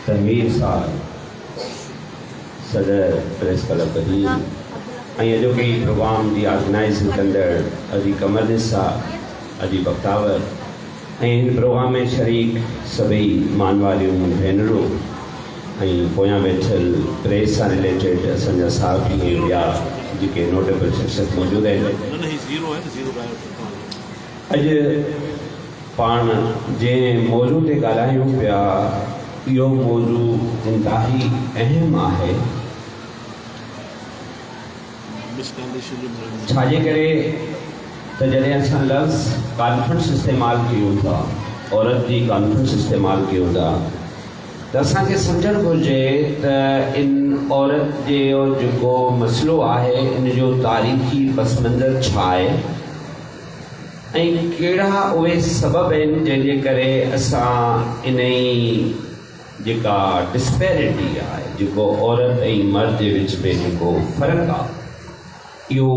तनवीर साहब सदर press club कदी जो कि प्रोग्राम की ऑर्गेनाइज कंदड़ अजी कमर साहब अजी बख्तावर इन प्रोग्राम में शरीक सभी मान वालियों भेनरों पोयां वेठल प्रेस से रिलेटेड असांजा साहबी या जेके नोटेबल शख्सियत मौजूद हैं। अज पान जे मौजू ते ॻाल्हायूं पिया यो मौजू इंतहाई अहम है। छाजे करे तो जॾहिं असां लफ्ज़ कॉन्फ्रेंस इस्तेमाल कयूं था, औरत की कॉन्फ्रेंस इस्तेमाल कयूं था, तो असांखे सम्झणु घुरिजे त इन औरत जो जेको मसलो है इन जो तारीख़ी पस मंज़र छा है ऐं कहिड़ा उहे सबब आहिनि जंहिंजे करे असां इन जेका डिस्पैरिटी है जेको औरत ऐं मर्द के विच में जेको फ़र्क़ु आहे इहो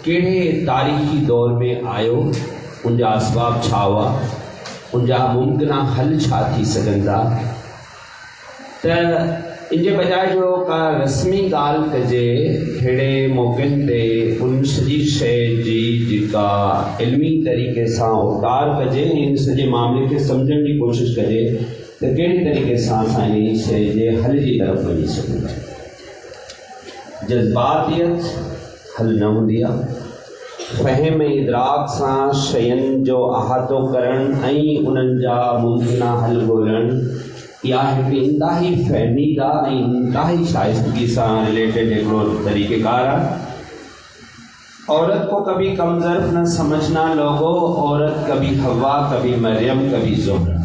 कहिड़े तारीख़ी दौर में आयो, उनजा असबाब छा हुआ, उनजा मुमकिना हल छा थी सघनि था। त इनके बजाय जो का रस्मी ॻाल्हि कजे अहिड़े मौक़नि ते उन सॼी शइ जी जेका इल्मी तरीक़े सां उतार कजे, इन सॼे मामले खे सम्झण जी कोशिश कजे त कहिड़े तरीक़े सां असां इन शइ जे हल जी तरफ़ वञी सघूं था। जज़्बातियत हल न हूंदी आहे। फ़हम ऐं इदराक सां शयुनि जो अहातो करणु ऐं उन्हनि जा मुमकिना हल ॻोल्हणु या एक इंतहाई फहमीदा इंतहाई शाइस्तगी से रिलेटेड एक तरीक़ेकार है। औरत को कभी कमज़र्फ न समझना लोगों, औरत कभी हवा कभी मरियम कभी ज़ुहरा।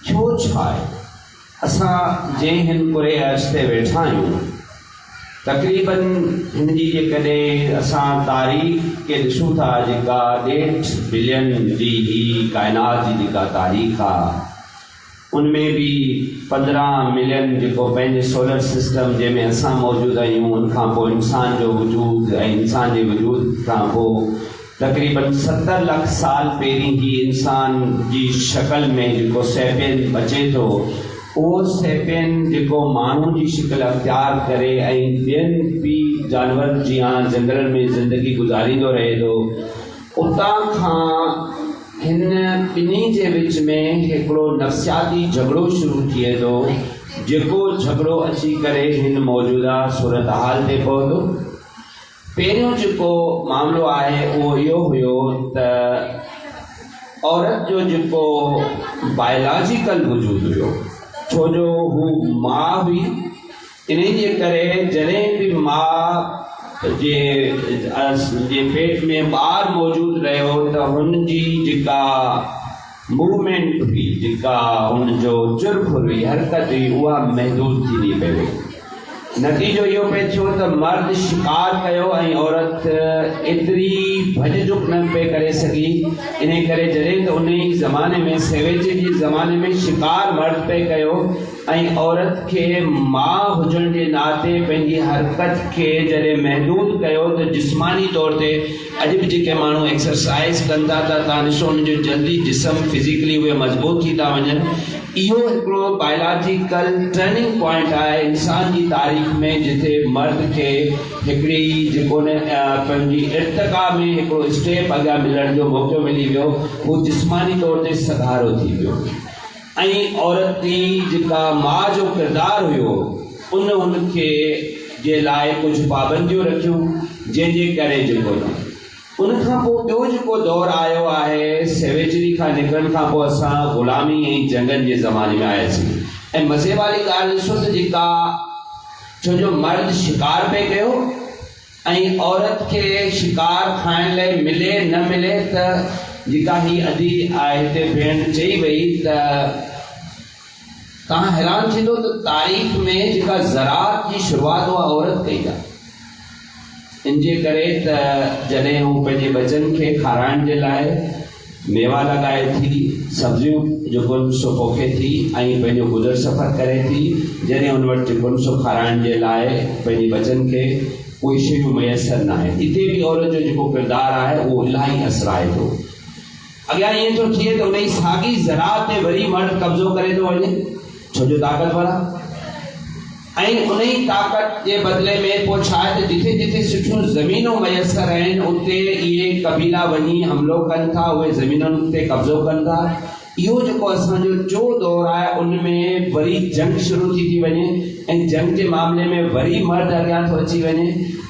छो छाए असां जे हिन पूरे अर्ज़ ते वेठा आहियूं, तकरीबन हिनजी जेकॾहिं असां तारीख़ के ॾिसूं था जेका 1.5 बिलियन जी ही कायनात जी जेका तारीख़ आहे उनमें भी 15 मिलियन जो पैंजे सोलर सिस्टम जैमें असां मौजूद आहियूं, उनखां पोइ इंसान जो वजूद ऐं इंसान के वजूद खां पोइ तकरीबन 70 लाख साल पहिरीं ही इंसान की शक्ल में जो सैपियन बचे तो वो सैपियन जो मानू की शिकल अख्तियार करे ऐं ॿियनि भी जानवर जियां जंगल में ज़िंदगी गुजारींदो रहे तो उतां खां हिन ॿिन्ही जे विच में हिकिड़ो नफ़्सियाती झगड़ो शुरू थिए थो, जेको झगड़ो अची करे हिन मौजूदा सूरत हाल ते पहुतो। पहिरियों जेको मामलो आहे उहो इहो हुयो त औरत जो जेको बायोलॉजिकल वजूद हुयो, छो जो हू मां हुई, इन जे करे जॾहिं भी मां जे पेट में ॿार मौजूद रहो तो हुनजी जेका मूवमेंट हुई, जेका हुनजो जुर्फ हुई, हरकत हुई, उहा महदूद थी पई वई। नतीजो इहो पे थियो त मर्द शिकार कयो ऐं औरत एतरी भॼ झुक न पे करे सकी। इन करे जॾहिं त उन ज़माने में सेवेजे जे ज़माने में शिकार मर्द पे कयो ऐं औरत के मां हुजण के नाते पंहिंजी हरकत के जॾहिं महदूद कयो तो जिस्मानी तौर ते अॼु भी जेके माण्हू एक्सरसाइज कंदा था तव्हां ॾिसो उनजो जल्दी जिस्म फिजिकली उहे मज़बूत थी था वञनि। इहो हिकिड़ो बायोलॉजिकल टर्निंग पॉइंट है इंसान की तारीख़ में, जिथे मर्द के हिकिड़ी जेको पंहिंजी इर्तिका में हिकिड़ो स्टेप अॻियां मिलण जो मौक़ो मिली वियो, वो जिस्मानी तौर ते सधारो थी वियो। ऐं औरत जी जेका मां जो किरदार हुयो उनखे जे लाइ कुछ पाबंदियूं रखियूं, जंहिंजे करे जेको उनखां पोइ ॿियो जेको दौर आयो आहे सेवेजरी खां निकिरण खां पोइ असां ग़ुलामी ऐं जंगनि जे ज़माने में आयासीं। ऐं मज़े वारी ॻाल्हि ॾिसो त जेका छो जो मर्द शिकार पे कयो ऐं औरत के शिकार खाइण लाइ मिले न मिले त जेका ही अदी हिते भेण चई वई त तव्हां हैरान थींदो त तारीख़ में जेका ज़राअत जी शुरूआत उहा औरत कई आहे। इनजे करे त जॾहिं हू पंहिंजे बचन के खाराइण जे लाइ मेवा लगाए थी, सब्जियूं जेको सो पोखे थी ऐं पंहिंजो गुज़र सफ़र करे थी, जॾहिं हुन वटि जेको सो खाराइण जे लाइ पंहिंजे बचन के कोई शयूं मुयसर न आहे। इते भी औरत जो जेको किरदार आहे उहो इलाही असराए थो। अॻियां ईअं थो थिए त उन जी साॻी ज़राअत ते वरी मर्द कब्ज़ो करे थो वञे, छो जो ताक़तवर आहे। ऐं उन ई ताक़त जे बदिले में पोइ छा आहे त जिथे जिथे सुठियूं ज़मीनूं मयसर आहिनि उते इहे कबीला वञी हमिलो कनि था, उहे ज़मीनुनि ते कब्ज़ो कनि था। इहो जेको असांजो टियों दौर आहे उन में वरी जंग शुरू थी वञे ऐं जंग जे मामले में वरी मर्द अॻियां थो अची वञे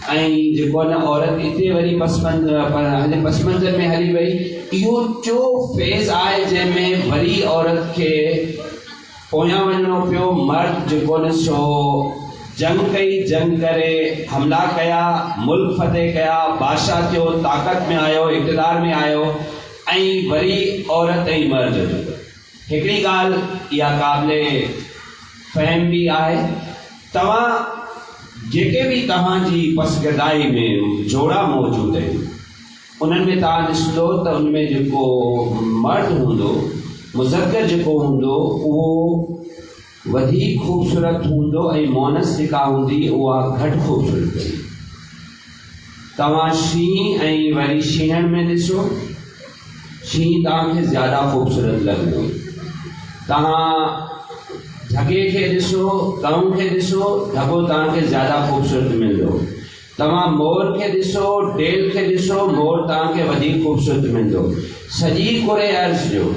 ऐं जेको आहे न औरत हिते वरी पसमंज़र में हली वई। इहो टियों फेज़ आहे जंहिंमें वरी औरत खे पोयां वञिणो पियो। मर्द जेको न सो जंग कई, जंग करे हमला कया, मुल्क फतेह कया, बादशाह थियो, ताक़त में आयो, इक़्तिदार में आयो ऐं वरी औरत ऐं मर्द। हिकिड़ी ॻाल्हि इहा क़ाबिले फ़हम बि आहे, तव्हां जेके बि तव्हांजी पसगदाई में जोड़ा मौजूदु आहिनि उन्हनि में तव्हां ॾिसंदो त उनमें जेको मर्द हूंदो, मुज़क्कर जेको हूंदो उहो वधीक ख़ूबसूरत हूंदो ऐं मोनस जेका हूंदी उहा घटि ख़ूबसूरत हूंदी। तव्हां शींहं ऐं वरी शींहनि में ॾिसो, शींहं तव्हांखे ज़्यादा ख़ूबसूरत लॻंदो। तव्हां ढगे खे ॾिसो, कऊं खे ॾिसो, ढगो तव्हांखे ज़्यादा ख़ूबसूरत मिलंदो। तव्हां मोर खे ॾिसो, डेल खे ॾिसो, मोर तव्हांखे वधीक ख़ूबसूरत मिलंदो। सॼी कुरे अर्ज़ जो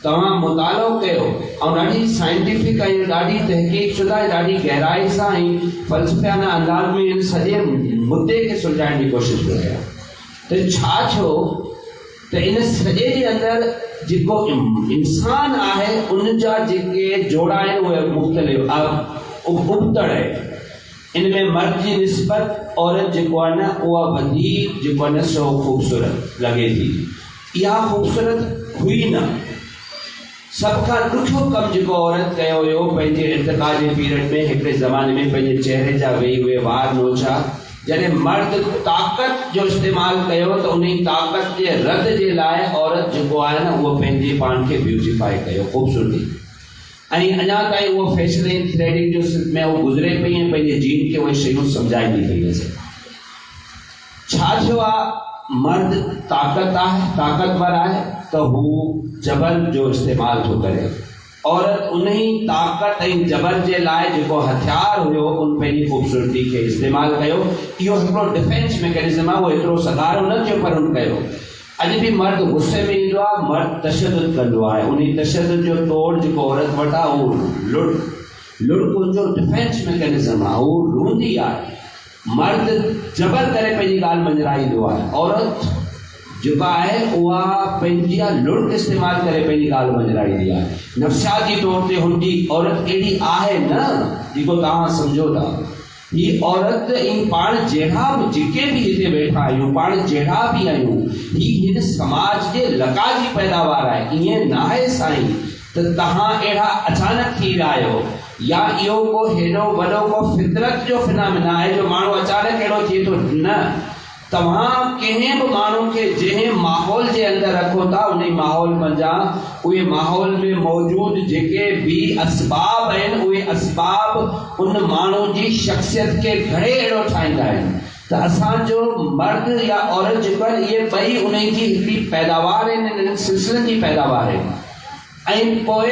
तव्हां मुतालो कयो ऐं ॾाढी साइंटिफिक ऐं ॾाढी तहक़ीक़ शुदा ऐं ॾाढी गहराई सां ऐं फ़लसफ़ियाना अंदाज़ में इन सॼे मुद्दे खे सुलझाइण जी कोशिशि कयो त छा थियो त इन सॼे जे अंदरि जेको इंसान आहे उन जा जेके जोड़ा आहिनि उहे मुख़्तलिफ़ उबतड़ आहे। इन में मर्द जी निस्बत औरत जेको आहे न उहा वधीक जेको आहे न सो ख़ूबसूरत लॻे थी। इहा ख़ूबसूरत हुई न। सभ खां ॾुखियो कमु जेको औरत कयो हुयो पंहिंजे इर्तिक़ा जे पीरियड में, हिकिड़े ज़माने में पंहिंजे चहिरे जा वेही उहे वार नोचा। जॾहिं मर्द ताक़त जो इस्तेमालु कयो त उन ई ताक़त जे रद जे लाइ औरत जेको आहे न उहो पंहिंजे पाण खे ब्यूटीफाई कयो, ख़ूबसूरती। ऐं अञा ताईं उहो फैशन थ्रेडिंग जो में उहो गुज़रे पई ऐं पंहिंजे जीन खे उहे शयूं सम्झाईंदी पई वञे। छा थियो आहे, मर्द ताक़तवर आहे त हू जबर जो इस्तेमालु थो करे। औरत उन ई ताक़त ऐं जबर जे लाइ जेको हथियार हुयो उन पंहिंजी ख़ूबसूरती खे इस्तेमालु कयो। इहो हिकिड़ो डिफेंस मैकेनिज़म आहे, उहो एतिरो सगारो न थियो पर उन कयो। अॼु बि मर्द गुस्से में ईंदो आहे, मर्द तशद्दुद कंदो आहे। उन तशद्दुद जो तोड़ जेको औरत वटि आहे उहो लुड़क जो डिफेंस मैकेनिज़म आहे, उहो रूंदी आहे। मर्द जबर करे पंहिंजी ॻाल्हि मंझराईंदो आहे, औरत जेका आहे उहा पंहिंजी लुड़क इस्तेमालु करे पंहिंजी ॻाल्हि मंझराईंदी आहे। नफ़्सियाती तौर ते हुनजी औरत अहिड़ी आहे न जेको तव्हां सम्झो था। ही औरत ऐं पाण जहिड़ा बि जेके बि हिते वेठा आहियूं, पाण जहिड़ा बि आहियूं, ही हिन समाज जे लका जी पैदावार आहे। ईअं न आहे साईं त तव्हां अहिड़ा अचानक थी विया आहियो या इहो को हेॾो वॾो को फितरत जो फिनामिना आहे जो माण्हू अचानक अहिड़ो थिए थो। न, तव्हां कंहिं बि माण्हू खे जंहिं माहौल जे अंदरि रखो था उन माहौल मंझां उहे माहौल में मौजूदु जेके बि असबाब आहिनि उहे असबाब उन माण्हू जी शख़्सियत खे घणे अहिड़ो ठाहींदा आहिनि त असांजो मर्द या औरत जेको आहे इहे ॿई उन जी हिकिड़ी पैदावार आहिनि, इन्हनि सिलसिलनि जी पैदावार आहिनि। ऐं पोइ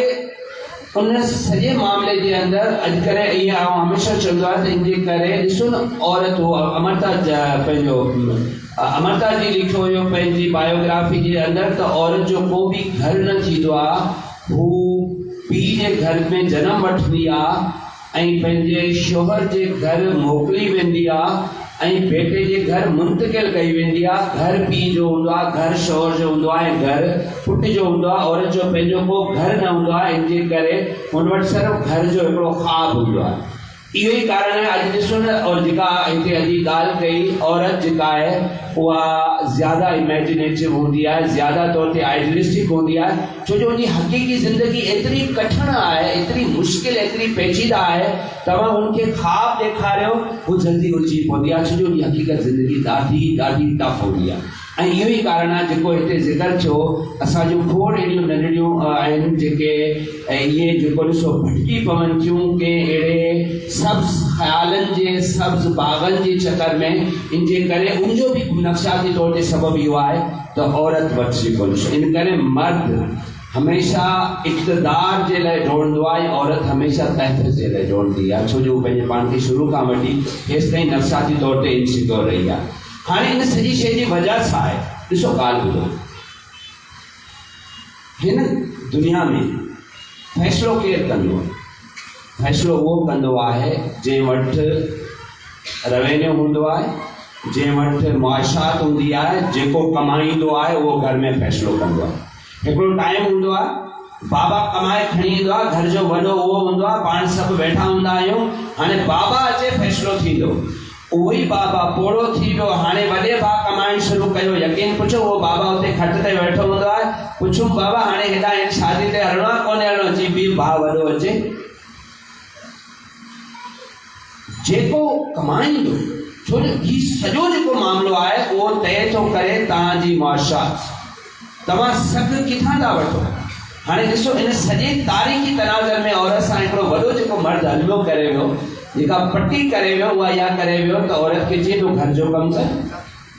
उन सॼे मामले जे अंदरि अॼुकल्ह ईअं हमेशह चवंदो आहे त इन जे करे ॾिसो न, औरत हो अमरता जी लिखियो हुयो पंहिंजी बायोग्राफी जे अंदरि त औरत जो को बि घर न थींदो आहे, हू पीउ जे घर में जनमु वठंदी आहे ऐं पंहिंजे शोहर जे घर मोकिली वेंदी आहे ऐं बेटे जे घर मुंतकिल कई वेंदी आहे। घर पीउ जो हूंदो आहे, घर शोहर जो हूंदो आहे, घर पुट जो हूंदो आहे। औरत जो पंहिंजो को घर न हूंदो आहे, इन जे करे हुन वटि सिर्फ़ु घर जो हिकिड़ो ख़्वाबु हूंदो आहे। इहो ई कारण आहे अॼु ॾिसो न, और जेका हिते अॼु ॻाल्हि कई, औरत जेका आहे उहा ज़्यादा इमेजिनेटिव हूंदी आहे, ज़्यादा तौर ते आइडियलिस्टिक हूंदी आहे, छो जो उनजी हक़ीक़ी ज़िंदगी एतिरी कठिन आहे, एतिरी मुश्किल, एतिरी पेचीदा आहे। तव्हां हुनखे ख़्वाबु ॾेखारियो हू जल्दी उलझी पवंदी आहे, छो जो उनजी हक़ीक़त ज़िंदगी ॾाढी ॾाढी टफ हूंदी आहे। ऐं इहो ई कारण आहे जेको हिते ज़िक्र थियो असांजो खोड़ अहिड़ियूं नंढड़ियूं आहिनि जेके इहे जेको ॾिसो भटकी पवनि थियूं के अहिड़े सब्ज़ ख़्यालनि जे सब्ज़ बाग़नि जे चकर में इन जे करे उनजो बि नफ़्सियाती तौर ते सबबु इहो आहे त औरत वटि जेको ॾिसो इन करे मर्द हमेशह इक़्तिदार जे लाइ जोड़ंदो आहे, औरत हमेशह तहत जे लाइ जोड़ंदी आहे, छो जो उहो पंहिंजे पाण खे शुरू खां वठी हेसि ताईं नफ़्सियाती तौर ते इनसिक्योर रही आहे। हाणे इन सॼी शइ जी वजह छा आहे? ॾिसो ॻाल्हि ॿुधो, हिन दुनिया में फ़ैसिलो केरु कंदो आहे? फ़ैसिलो उहो कंदो आहे जंहिं वटि रवेन्यू हूंदो आहे, जंहिं वटि मुआशात हूंदी आहे, जेको कमाईंदो आहे उहो घर में फ़ैसिलो कंदो आहे। हिकिड़ो टाइम हूंदो आहे बाबा कमाए खणी ईंदो आहे, घर जो वॾो उहो हूंदो आहे, पाण सभु वेठा हूंदा आहियूं, हाणे बाबा अचे फ़ैसिलो थींदो, उहो ई बाबा पोड़ो थी वियो, हाणे वॾे भाउ कमाइण शुरू कयो, यकीन पुछो उहो बाबा हुते खट ते वेठो हूंदो आहे, पुछूं बाबा हाणे हेॾा हिन शादी ते हलणो आहे कोन्हे हलणो? अची ॿी भाउ वॾो अचे, जेको कमाईंदो, छो जो ही सॼो जेको मामिलो आहे उहो तय थो करे तव्हांजी मुआशात, तव्हां सभु किथां था वठो। हाणे ॾिसो इन सॼे तारीख़ी तनाज़ुर में औरत सां हिकिड़ो वॾो जेको मर्द हलवो करे वियो, जेका पटी करे वियो, उहा इहा करे वियो त औरत खे चए पियो घर जो कमु कर,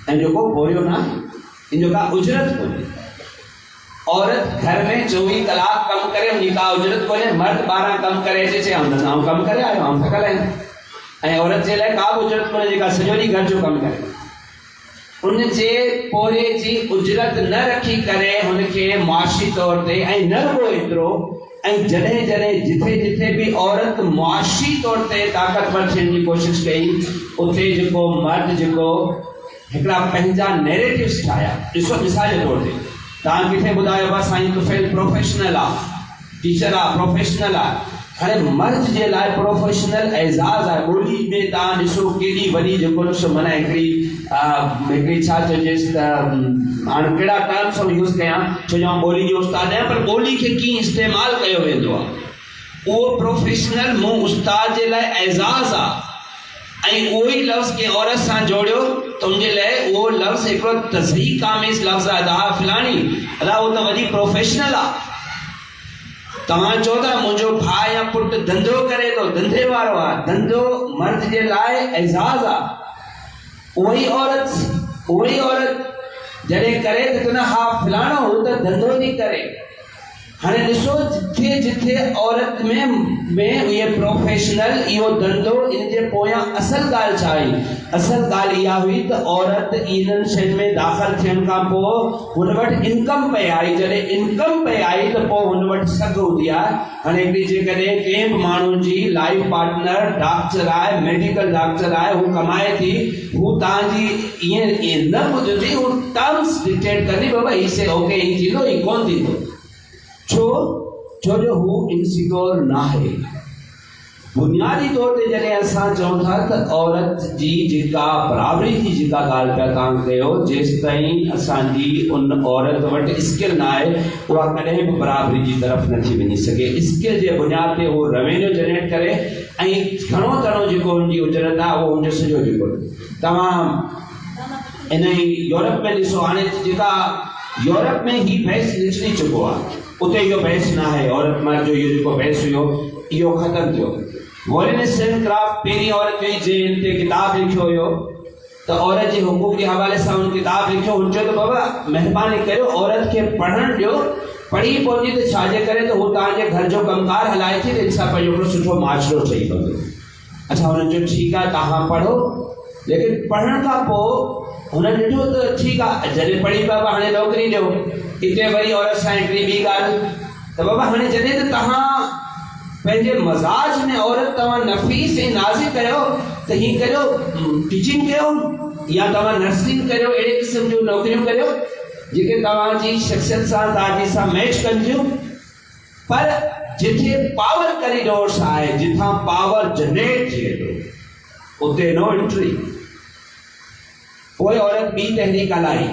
ऐं जेको पोरियो न आहे इन जो का उजरत कोन्हे। औरत घर में 24 कलाक कमु करे, उन का उजरत कोन्हे। मर्द 12 कमु करे अचे, चए आउं कमु करे आयो, आउं थकल आहियां, ऐं औरत जे लाइ का बि उजरत कोन्हे जेका सॼो ॾींहुं घर जो कमु करे। उन जे पोरे जी उजरत न रखी करे हुनखे मुआशी तौर ते, ऐं न रुगो एतिरो, ऐं जॾहिं जॾहिं जिथे जिथे बि औरत मुआशी तौर ते ताक़तवर थियण जी कोशिशि कई, उते जेको मर्द जेको हिकिड़ा पंहिंजा नैरेटिव्स ठाहिया। ॾिसो मिसाल जे तौर ते तव्हां किथे ॿुधायो बसि साईं तुफ़ैल प्रोफेशनल आहे, टीचर आहे, प्रोफेशनल आहे। हाणे मर्द जे लाइ प्रोफेशनल एज़ाज़ आहे। ॿोली में तव्हां ॾिसो केॾी वॾी जेको ॾिसो माना हिकिड़ी छा चइजेसि त हाणे कहिड़ा टर्म्स यूज़ कयां, छो जो आउं ॿोली जो उस्तादु आहियां, पर ॿोली खे कीअं इस्तेमालु कयो वेंदो आहे उहो प्रोफेशनल मूं उस्ताद जे लाइ एज़ाज़ आहे। ऐं उहो ई लफ़्ज़ कंहिं औरत सां जोड़ियो त उनजे लाइ उहो लफ़्ज़ हिकिड़ो तज़हीक आमेज़ लफ़्ज़ आहे, अदा फलाणी अदा, उहो त वॾी प्रोफेशनल आहे। तव्हां चओ था मुंहिंजो भाउ या पुटु धंधो करे थो, धंधे वारो आहे, धंधो मर्द जे लाइ एज़ाज़ आहे। उहो ई औरत जॾहिं करे त चवंदा हा फलाणो हू त धंधो थी करे। हाणे ॾिसो जिथे जिथे औरत में इहे प्रोफेशनल इहो धंधो, इन जे पोयां असल ॻाल्हि छा आई? असल ॻाल्हि इहा हुई त औरत इन्हनि शयुनि में दाख़िल थियण खां पोइ हुन वटि इनकम पे आई, जॾहिं इनकम पे आई त पोइ हुन वटि सघ हूंदी आहे। हाणे हिकिड़ी जेकॾहिं कंहिं बि माण्हू जी लाइफ पार्टनर डॉक्टर आहे, मेडिकल डॉक्टर आहे, हू कमाए थी, हू तव्हांजी ईअं न ॿुधंदी, हू टर्म्स डिक्टेट कंदी, बाबा ही से ओके, ही थींदो, ही कोन थींदो, छो जो हू इनसिक्योर न आहे। बुनियादी तौर ते जॾहिं असां चऊं था त औरत जी जेका बराबरी जी जेका ॻाल्हि पिया तव्हां कयो, जेसि ताईं असांजी उन औरत वटि स्किल न आहे उहा कॾहिं बि बराबरी जी तरफ़ नथी वञी सघे। स्किल जे बुनियाद ते उहो रेवेन्यू जनरेट करे, ऐं घणो घणो जेको हुनजी उजरत आहे उहो हुनजो सॼो जेको तव्हां इन यूरोप में ॾिसो, हाणे जेका यूरोप में ही बहस निचरी चुको आहे, उते इहो बहस न आहे। औरत मर्द जो इहो जेको बहस हुयो इहो ख़तमु थियो। वॉरेन क्राफ्ट पहिरीं औरत हुई जंहिं ते किताब लिखियो हुयो, त औरत जे हुकूक जे हवाले सां हुन किताब लिखियो। हुन चयो त बाबा महिरबानी करियो औरत खे पढ़णु ॾियो, पढ़ी पवंदी त छाजे करे त हू तव्हांजे घर जो कमकार हलाए थी, त इन सां पंहिंजो हिकिड़ो सुठो माशरो ठही पवंदो। अच्छा, हुननि चयो ठीकु आहे तव्हां पढ़ो, लेकिन पढ़ण खां पोइ हुन ॾिठो त ठीकु आहे, जॾहिं पढ़ी पिया हाणे नौकिरी ॾियो। हिते वरी औरत सां हिकिड़ी ॿी ॻाल्हि त बाबा हाणे जॾहिं त तव्हां पंहिंजे मज़ाज में औरत तव्हां नफ़ीस ऐं नाज़िक कयो त हीअं करियो, टीचिंग कयो या तव्हां नर्सिंग करियो, अहिड़े क़िस्म जूं नौकरियूं करियो जेके तव्हांजी शख़्सियत सां तव्हांजी सां मैच कंदियूं। पर जिथे पावर कॉरिडोर्स आहे, जिथां पावर जनरेट थिए थो, उते नो एंट्री। पोइ औरत ॿी तहरीक हलाई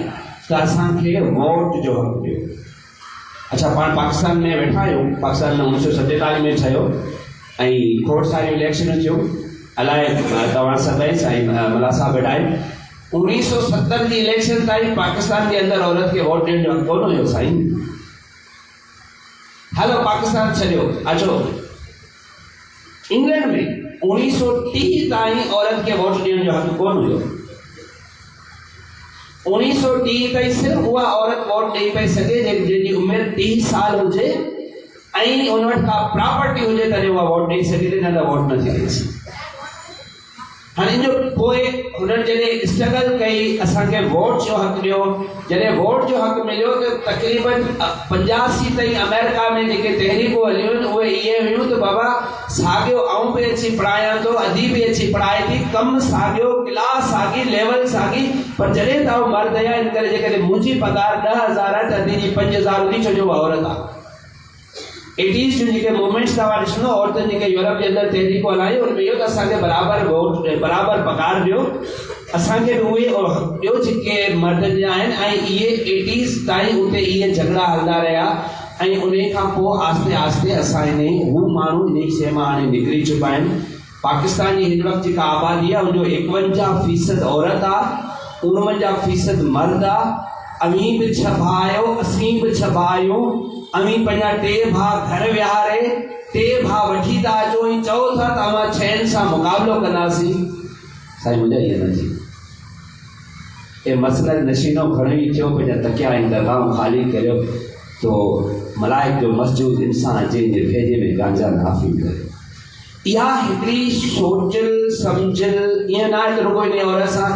त असांखे वोट जो हक़ ॾियो। अच्छा, पाण पाकिस्तान में वेठा आहियूं, पाकिस्तान में 1947 में ठहियो ऐं खोड़ सारियूं इलेक्शनूं थियूं। अलाए तव्हां सभई साईं मला साहब वेठा आहिनि, 1970 जी इलेक्शन ताईं पाकिस्तान के अंदर औरत के वोट ॾियण जो हक़ कोन हुयो साईं। हलो पाकिस्तान छॾियो, अचो इंग्लैंड में 1930 ताईं औरत के वोट ॾियण जो हक़ कोन हुयो। 1930 ताईं सिर्फ़ उहा औरत वोट ॾेई पई सघे जंहिंजी उमिरि 30 साल हुजे ऐं उन वटि का प्रॉपर्टी हुजे तॾहिं उहा वोट ॾेई सघे थी, न त वोट नथी ॾेई सघे। हाणे इन जो पोइ हुननि जॾहिं स्ट्रगल कई, असांखे वोट जो हक़ ॾियो, जॾहिं वोट जो हक़ मिलियो त तक़रीबन 85 ताईं अमेरिका में जेके तहरीकूं हलियूं आहिनि उहे इहे हुयूं त बाबा साॻियो आऊं बि अची पढ़ायां थो, अदी बि अची पढ़ाए थी, कमु साॻियो, क्लास साॻी, लेवल साॻी, पर जॾहिं त मर्द या इन करे जेकॾहिं मुंहिंजी पघार 10,000 आहे त अदी जी 5,000 हूंदी, छो जो उहा औरत आहे। 80s जूं जेके मूवमेंट्स तव्हां ॾिसंदो, औरतुनि जेके यूरोप जे अंदरि तहरीकूं हलायूं उनमें इहो त असांखे बराबरि वोट, बराबरि पघार ॾियो, असांखे बि उहे ॿियो जेके मर्दनि जा आहिनि। ऐं इहे 80s ताईं उते इहे झगड़ा हलंदा रहिया ऐं उन खां पोइ आस्ते आस्ते असां हू माण्हू इन शइ मां हाणे निकिरी चुका आहिनि। पाकिस्तान जी हिन वक़्तु जेका आबादी आहे उनजो 51% औरत आहे, 49% मर्द आहे। अमीं बि 6 भाउ आहियो, असीं बि 6 भाउ आहियूं। अमीं पंहिंजा 3 भाउ घर विहारे, 3 भाउ वठी था अचो ऐं चओ था तव्हां 6 सां मुक़ाबिलो कंदासीं। साईं मुंहिंजा इहे न थी ए मसला नशीनो खणो ई थियो, पंहिंजा तकिया ऐं दरगाहूं ख़ाली करियो तो मलाइक जो मस्जूद इंसान अचे जे भेजे में गांजा नाफ़ी करे। इहा हिकिड़ी सोचियल सम्झियल ईअं न आहे त रुगो इन औरत सां,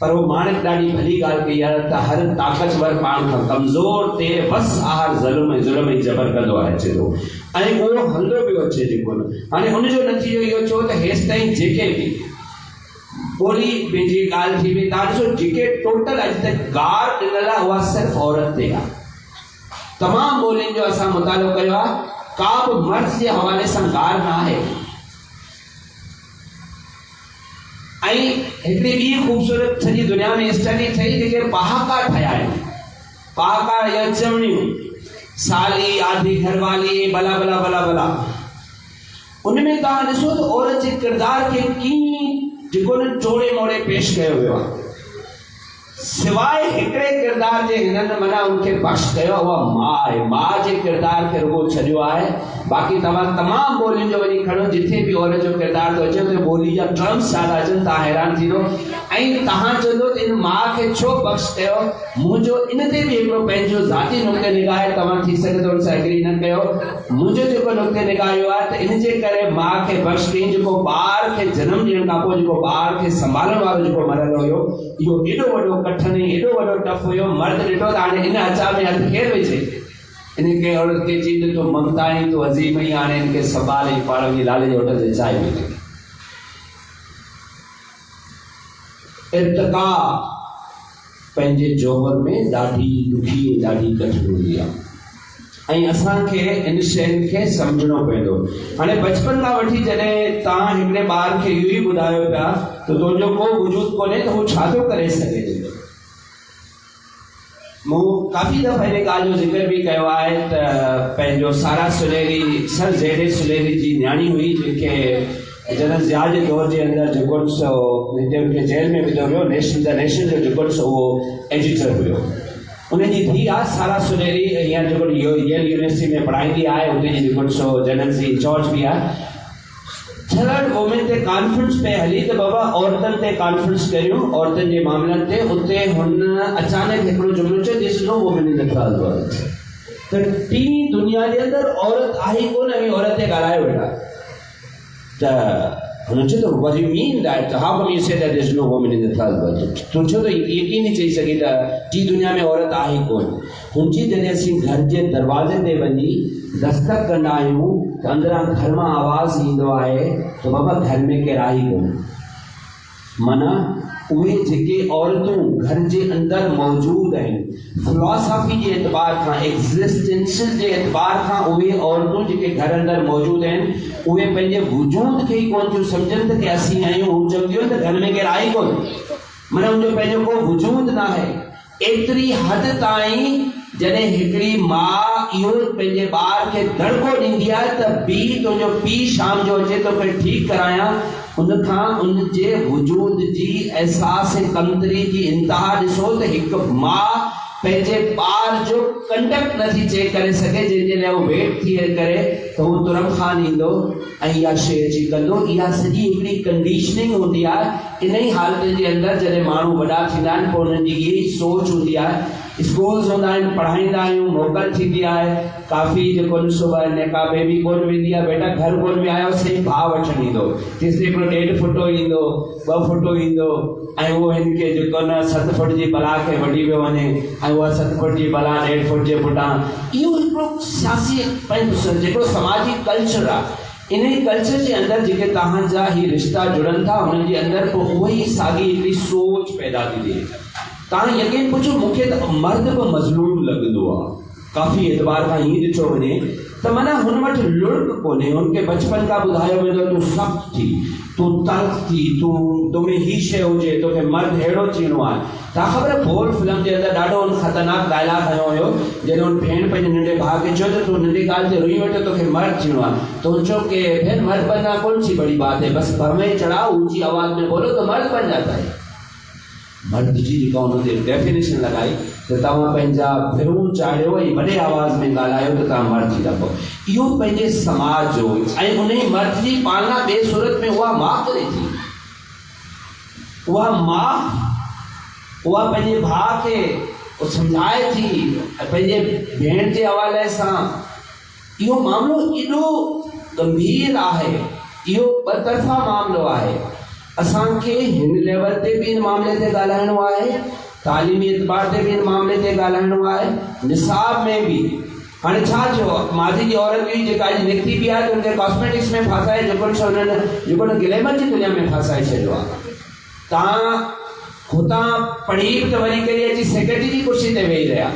पर वो माणिक ॾाढी भली ॻाल्हि कई आहे त हर ताक़तवर पाण खां कमज़ोर ते बसि आहार ज़ुल्म ऐं जबर कंदो आहे अचे थो ऐं उहो हलंदो पियो अचे जेको न। हाणे हुनजो नतीजो इहो थियो त हेसि ताईं जेके बि ॿोली पंहिंजी ॻाल्हि थी वई, तव्हां ॾिसो जेके टोटल अॼु तक गार ॾिनल आहे उहा सिर्फ़ु औरत ते आहे। तमामु ॿोलियुनि जो असां मुतालो कयो आहे, का बि मर्द जे हवाले सां गार न आहे। ऐं हिकिड़ी ॿी ख़ूबसूरत सॼी दुनिया में स्टडी ठही जेके पहाका ठहिया आहिनि, पहाका या चवणियूं, साली, आधी घरवाली, भला भला भला भला, उनमें तव्हां ॾिसो त औरत जे किरदार खे कीअं जेको न टोड़े मोड़े पेश कयो वियो आहे। सिवाय हिकिड़े किरदार जे हिननि माना उनखे बख़्श कयो, उहा माउ आहे। माउ जे किरदार खे रुगो छॾियो आहे। बाक़ी तव्हां तमामु ॿोलियुनि जो वञी खणो, जिथे बि औरत जो किरदार थो अचे उते ॿोली जा टर्म्स छा था अचनि, तव्हां हैरान थींदो। ऐं तव्हां चवंदो त इन माउ खे छो बख़्श कयो। मुंहिंजो इन ते बि हिकिड़ो पंहिंजो ज़ाती नुक़्ते निगाह आहे, तव्हां थी सघे थो उनसां एग्री न कयो। मुंहिंजो जेको नुक़्ते निगाह इहो आहे त इन जे करे माउ खे बख़्श कई, जेको ॿार खे जनमु ॾियण खां पोइ जेको ॿार खे संभालण वारो जेको मरियलु हुयो, इहो एॾो वॾो कठिन ऐं एॾो वॾो टफ हुयो। मर्द ॾिठो त हाणे इन अचा में हथु केरु विझे, इनखे औरत खे चई तो ममता ई तो अज़ीम ई, हाणे इनखे संभाले पाण वञी लाले जे होटल ते चांहि पी। इर्तिका पंहिंजे जोहर में ॾाढी ॾुखी ऐं ॾाढी कठिन हूंदी आहे ऐं असांखे इन शयुनि खे सम्झणो पवंदो। हाणे बचपन खां वठी जॾहिं तव्हां हिकिड़े ॿार खे इहो ई ॿुधायो पिया त तुंहिंजो को वजूद कोन्हे त हू छा थो करे सघे। मूं काफ़ी दफ़ा इन ॻाल्हि जो ज़िक्र बि कयो आहे त पंहिंजो सारा सुलेरी, सर ज़ेरे सुलेरी जी न्याणी हुई, जेके जनरल ज़िया जे दौर जे अंदरि जेको हिते उनखे जेल में विधो वियो, द नेशन जो जेको उहो एडिटर हुयो। उनजी धीउ आहे सारा सुलेरी, हींअर जेको येल यूनिवर्सिटी में पढ़ाईंदी आहे, उते जी जेको जनरल जी इंचार्ज बि आहे। थर्ड वुमेन ते कॉन्फ्रेंस पे हली त बाबा औरतुनि ते कॉन्फ्रेंस करियूं, औरतुनि जे मामलनि ते। उते हुन अचानक हिकिड़ो जुमिलो चयो, this no women in the third world. त टी दुनिया जे अंदरि औरत आहे कोन, ऐं औरत ते ॻाल्हायो वेठा। त हुन चयो त what you mean that, how come you say that there is no women in the third world. तूं छो त यकीन नहीं चई सघे त टी दुनिया में औरत आहे कोन। हुनजी जॾहिं असीं घर जे दरवाज़े ते वञी दस्तक कंदा आहियूं त अंदरां घर मां आवाज़ ईंदो आहे त बाबा घर में केरु आहे कोन। माना उहे जेके औरतूं घर जे अंदरि मौजूद आहिनि, फिलॉसफी जे एतबार खां, एग्ज़िस्टेंशियल जे एतबार खां, उहे औरतूं जेके घर अंदरि मौजूद आहिनि, उहे पंहिंजे वजूद खे ई कोन थियूं सम्झनि त असीं आहियूं। हू चवंदियूं आहिनि त घर में केरु आहे कोन, माना उनजो पंहिंजो को वजूद न आहे। एतिरी हद ताईं जॾहिं हिकिड़ी माउ इहो पंहिंजे ॿार खे दड़को ॾींदी आहे त बी तुंहिंजो पीउ शाम जो अचे तोखे ठीकु करायां, उनखां उनजे वजूद जी एहसास कमतरी जी इंतिहा ॾिसो त हिकु माउ पंहिंजे ॿार जो कंडक्ट नथी चेक करे सघे, जंहिंजे लाइ उहो वेट थी करे त उहो तुरम खान ईंदो ऐं इहा शइ अची कंदो। इहा सॼी हिकिड़ी कंडीशनिंग हूंदी आहे। इन ई हालत जे अंदरि जॾहिं माण्हू वॾा थींदा आहिनि पोइ उन्हनि जी इहा ई सोच हूंदी आहे। स्कूल्स हूंदा आहिनि, पढ़ाईंदा आहियूं, मोकल थींदी आहे, काफ़ी जेको ॾिसो आहे का बेबी कोन वेंदी आहे, बेटा घर कोन में आयो सही भाउ वठणु ईंदो, तेसि हिकिड़ो 1.5 फुटो ईंदो, 2 फुटो ईंदो ऐं उहो हिन खे जेको न 7 फुट जी बला खे वठी पियो वञे ऐं उहा 7 फुट जी बला 1.5 फुट जे पुठां। इहो हिकिड़ो सियासी जेको समाजी कल्चर आहे। इन ई कल्चर जे अंदरि जेके तव्हांजा ही रिश्ता जुड़नि था उन्हनि जे अंदरि पोइ उहा ई साॻी हिकिड़ी सोच पैदा थी थिए। तव्हां यकीन पुछो, मूंखे त मर्द बि मज़लूम लॻंदो आहे काफ़ी एतबार खां हीअं ॾिठो वञे त माना हुन वटि लुड़क कोन्हे। हुनखे बचपन खां ॿुधायो वेंदो तूं सख़्तु थी, तूं तल्ख़ थी, तोमें ही शइ हुजे, तोखे मर्द अहिड़ो थियणो आहे। तव्हां ख़बर बोल फिल्म जे अंदरि ॾाढो ख़तरनाक डायलॉग खयो हुयो, जॾहिं हुन भेण पंहिंजे नंढे भाउ खे चयो त तूं नंढी ॻाल्हि ते रोई वठो, तोखे मर्द थियणो आहे, तो हुन चयो कि भेण मर्द बनना कौन सी बड़ी बात है, बस घर में चढ़ाओ, ऊंची आवाज़ में बोलो तो मर्द बन जाता है। मर्द जी जेका हुनते डेफिनेशन लॻाई त तव्हां पंहिंजा भिरूं चाढ़ियो ऐं वॾे आवाज़ में ॻाल्हायो त तव्हां मर्द थी था पओ। इहो पंहिंजे समाज जो ऐं उन ई मर्द जी पालना ॿिए सूरत में उहा माउ करे थी। उहा माउ उहा पंहिंजे भाउ खे सम्झाए थी पंहिंजे भेण जे हवाले सां। इहो मामिलो एॾो गंभीर आहे, इहो ॿतरफ़ा मामिलो आहे। असांखे हिन लेवल ते बि इन मामले ते ॻाल्हाइणो आहे, तालीमी एतबार ते बि इन मामले ते ॻाल्हाइणो आहे, निसाब में बि। हाणे छा थियो, मादी जी औरत बि जेका अॼु निकिती बि आहे त हुनखे कॉस्मेटिक्स में फासाए, जेको न ग्लैमर जी दुनिया में फासाए छॾियो आहे। तव्हां हुतां पढ़ी त वरी करे अची सेक्रेटरी जी कुर्सी ते वेही रहिया।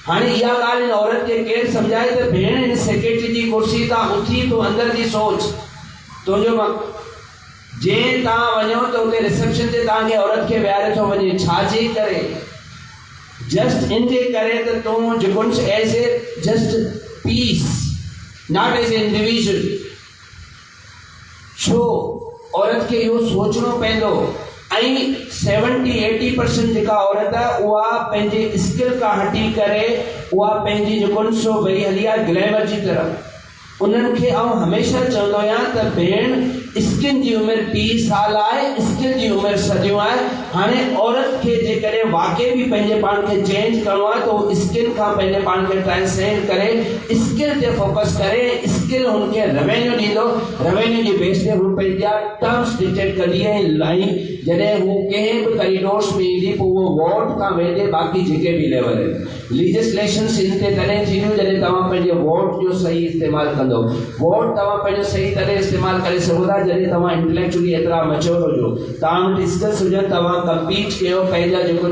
हाणे इहा ॻाल्हि हिन औरत खे केरु सम्झाए त भेण हिन सेक्रेटरी जी कुर्सी तां उथी तूं अंदरि जी सोच, तुंहिंजो जे तव्हां वञो त उते रिसेप्शन ते तव्हांखे औरत खे विहारे थो वञे, छाजे करे? जस्ट इन जे करे त तूं जेको as a just piece, not as a individual. छो औरत खे इहो सोचणो पवंदो। ऐं 70-80% जेका औरत आहे उहा पंहिंजे स्किल खां हटी करे उहा पंहिंजी जेको सो वई हली आहे ग्लैमर जी तरफ़। उन्हनि खे आउं हमेशह चवंदो आहियां त भेण स्किन जी उमिरि 30 साल आहे, स्किल जी उमिरि सदियूं आहे। हाणे औरत खे जेकॾहिं वाक़ई बि पंहिंजे पाण खे चेंज करिणो आहे त उहो स्किल खां पंहिंजे पाण खे ट्रांससेंड करे स्किल ते फोकस करे, स्किल हुनखे रेवेन्यू ॾींदो, रेवेन्यू जी बेस ते हू पंहिंजा टर्म्स डिक्टेट कंदी ऐं लाइन जॾहिं हू कंहिं बि कॉरिडोर्स में ईंदी पोइ उहो वोट खां वेंदे बाक़ी जेके बि लेवल आहिनि लीजिस्लेशन्स इन ते तॾहिं थींदियूं जॾहिं तव्हां पंहिंजे वोट जो सही इस्तेमालु कंदो। वोट तव्हां पंहिंजो सही तरह इस्तेमालु करे सघो था जॾहिं तव्हां इंटेलेक्चुअली एतिरा मच्योर हुजो, तव्हां वटि स्किल्स हुजनि, तव्हां कम्पीट कयो पंहिंजा जेको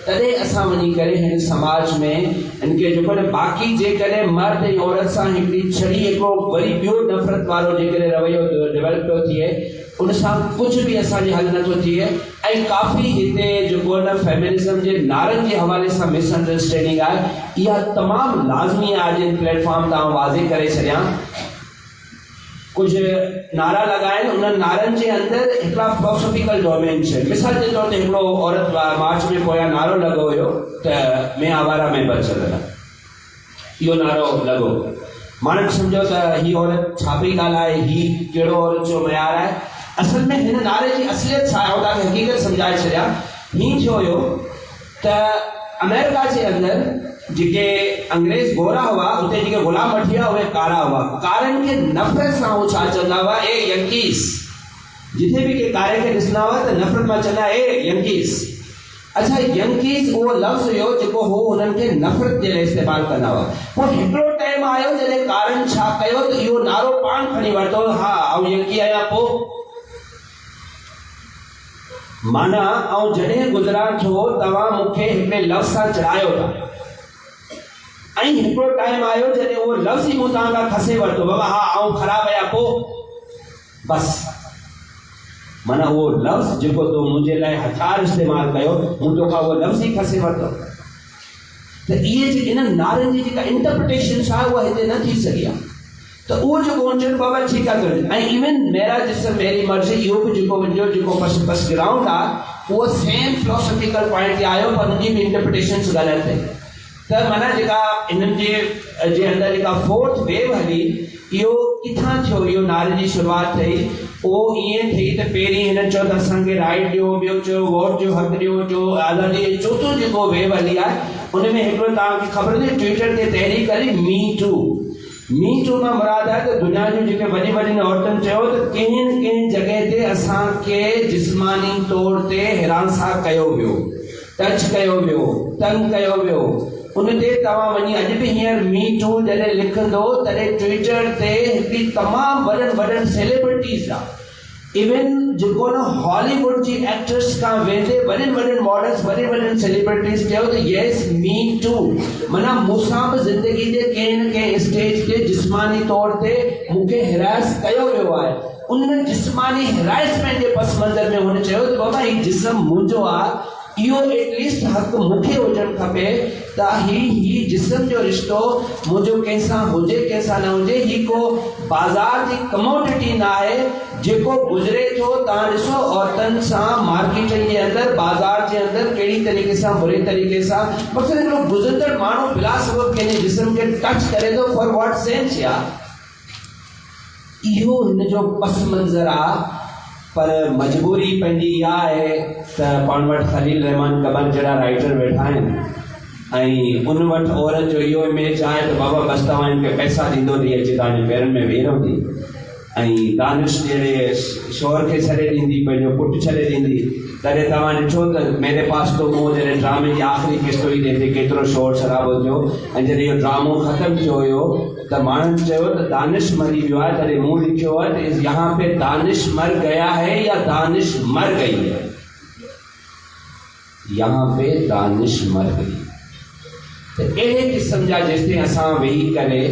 तॾहिं असां वञी करे हिन समाज में इनखे जेको बाक़ी जेकॾहिं मर्द ऐं औरत सां हिकिड़ी छड़ी हिकिड़ो वरी ॿियो नफ़रत वारो जेकॾहिं रवैयो डेवलप पियो थिए उन सां कुझु बि असांजे हल नथो थिए। ऐं काफ़ी हिते जेको न फेमिनिज़म जे नारनि जे हवाले सां मिसअंडरस्टैंडिंग आहे, इहा तमामु लाज़मी आहे। जिन प्लेटफॉर्म तां वाज़े करे छॾियां, कुछ नारा लगाए, उन नारन के अंदर हिकिड़ा फिलोसॉफिकल डायमेंशन। मिसाल के तौर ते हिकिड़ो औरत मार्च में पोयां नारो लॻो हुयो त मैं आवारा में बचल, इहो नारो लॻो। माण्हुनि सम्झो त ही औरत छा पई ॻाल्हाए, ही कहिड़ो औरत जो मयार आहे। असल में हिन नारे जी असलियत छा आहे तव्हांखे हक़ीक़त सम्झाए छॾियां। हीअं थियो हुयो त अमेरिका जे अंदरि जेके अंग्रेज गोरा हुआ उते जेके गुलाम वठी विया उहे कारा हुआ। कारनि खे नफ़रत सां उहो छा चवंदा हुआ, ए यंकीस। जिथे बि के कारे खे ॾिसंदा हुआ त नफ़रत मां चवंदा ए यंकीस। अच्छा, यंकीस उहो लफ़्ज़ हुयो जेको हो हुननि खे नफ़रत जे लाइ इस्तेमालु कंदा हुआ। पोइ हिकिड़ो टाइम आयो जॾहिं कारनि छा कयो त इहो नारो पाण खणी वरितो, हा आउं यंकी आहियां। पोइ माना ऐं जॾहिं गुज़रान थियो तव्हां मूंखे हिकिड़े लफ़्ज़ सां चढ़ायो था, ऐं हिकिड़ो टाइम आयो जॾहिं उहो लफ़्ज़ ई मूं तव्हां खां खसे वरितो, बाबा हा आउं ख़राबु आहियां। पोइ बसि माना उहो लफ़्ज़ जेको तो मुंहिंजे लाइ हथियार इस्तेमालु कयो, मूं तोखां उहो लफ़्ज़ ई खसे वरितो। त त इहे जे इन नारनि जी जेका इंटरप्रिटेशन छा उहा हिते न थी सघी आहे। त उहो जेको हुननि बाबा ठीकु आहे कयो। ऐं इवन मेरा जिस्म मेरी मर्ज़ी इहो बि जेको मुंहिंजो जेको बस ग्राउंड आहे उहो सेम फिलोसॉफिकल पॉइंट ते आयो पर हुनजी बि इंटरप्रिटेशन ग़लति आहे। त माना जेका इन्हनि जे अंदरि जेका फोर्थ वेव हली इहो किथां थियो, इहो नारे जी शुरूआति थी उहो ईअं थी त पहिरीं हिननि चयो त असांखे राइट ॾियो, ॿियो चयो वोट जो हक़ ॾियो, जो आज़ादी, चोथों जेको वेव हली आहे उन में हिकिड़ो तव्हांखे ख़बर अथई ट्विटर ते तहरीक हली मी टू मां मुराद आहे त दुनिया जूं जेके वॾी वॾी औरतुनि चयो त कंहिं न कंहिं जॻह ते असांखे जिस्मानी तौर ते हिरासा कयो वियो, टच कयो वियो, तंग कयो वियो। उन ते तव्हां वञी अॼु बि हींअर मी टू जॾहिं लिखंदो तॾहिं ट्विटर ते हिकिड़ी तमामु वॾनि सेलिब्रिटीज़ आहे, इवन जेको न हॉलीवुड जी एक्ट्रेस खां वेंदे वॾनि मॉडल्स, वॾनि सेलिब्रिटीज़ चयो त यस मी टू, माना मूंसां बि ज़िंदगी जे कंहिं न कंहिं स्टेज ते जिस्मानी तौर ते मूंखे हिरास कयो वियो आहे। उन जिस्मानी हिरासमेंट जे पस मंज़र में हुन चयो त बाबा हीउ जिस्म मुंहिंजो आहे, इहो एटलीस्ट हक़ मूंखे हुजणु खपे त ही जिस्म जो रिश्तो मुंहिंजो कंहिंसां हुजे कंहिंसां न हुजे, ही को बाज़ार जी कमोडिटी न आहे जेको गुज़रे थो। तव्हां ॾिसो औरतुनि सां मार्केटनि जे अंदरि, बाज़ार जे अंदरि कहिड़ी तरीक़े सां बुरे तरीक़े सां मक़सदु हिकिड़ो गुज़रंदड़ माण्हू बिला सबबु कंहिंजे जिस्म खे टच करे थो, फॉर वॉट सेंस या इहो हिन जो पस मंज़र आहे। पर मजबूरी पंहिंजी इहा आहे त पाण वटि खलील रहमान कबर जहिड़ा राइटर वेठा आहिनि ऐं उन वटि औरत जो इहो इमेज आहे त बाबा बसि तव्हां हिनखे पैसा ॾींदो थी अचे तव्हांजे पेरनि में वेही रहंदी, ऐं दानिश जहिड़े शोर खे छॾे ॾींदी, पंहिंजो पुटु छॾे ॾींदी। तॾहिं तव्हां ॾिठो त मेरे पास तो मूं जॾहिं ड्रामे जी आख़िरी किस्त हुई जंहिंते केतिरो शोर शराबो थियो, ऐं जॾहिं इहो ड्रामो ख़तमु थियो हुयो त माण्हुनि चयो त दानिश मरी वियो आहे, तॾहिं मूं लिखियो आहे त यहाँ पे दानिश मर गया है या दानिश मर गई है, यहाँ पे दानिश मर गई। त अहिड़े क़िस्म जा जेसिताईं असां वेही करे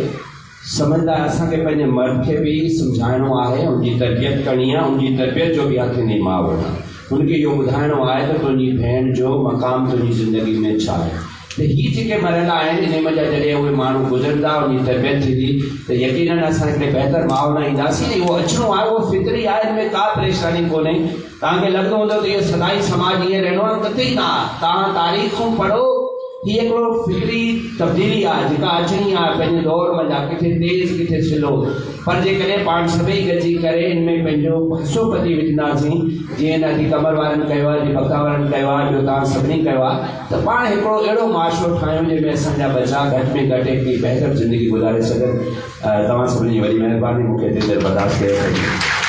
सम्झंदा असांखे पंहिंजे मर्द खे बि सम्झाइणो आहे, उनजी तरबियत करणी आहे, उनजी तरबियत जो बि हथ ॾिनी मां वठां, उनखे इहो ॿुधाइणो आहे त तुंहिंजी भेण जो मक़ाम तुंहिंजी ज़िंदगी में छा आहे। त हीअ जेके मरल आहिनि इन मंझि जॾहिं उहे माण्हू गुज़रंदा, उनजी तरबियत थींदी त यकीनन असां हिकिड़े बहितर माहौल में ईंदासीं। उहो अचिणो आहे, उहो फितरी आहे, हिन में का परेशानी कोन्हे। तव्हांखे लॻंदो हूंदो त इहो सदाई समाज ईअं रहणो आहे, कतई न आहे। तव्हां तारीख़ूं पढ़ो, हीअ हिकिड़ो फितरी तब्दीली आहे जेका अचणी आहे पंहिंजे दौर मंझि, किथे तेज़ किथे स्लो। पर जेकॾहिं पाण सभई गॾिजी करे हिन में पंहिंजो हिसो पती विझंदासीं, जीअं नदी कमर वारनि कयो आहे, जीअं बक्का वारनि कयो आहे, ॿियो तव्हां सभिनी कयो आहे, त पाण हिकिड़ो अहिड़ो माशरो ठाहियूं जंहिंमें असांजा बचा घटि में घटि हिकिड़ी बहितर ज़िंदगी गुज़ारे सघनि। तव्हां सभिनी जी वॾी महिरबानी, मूंखे दिलि बर्दाश्त कयो।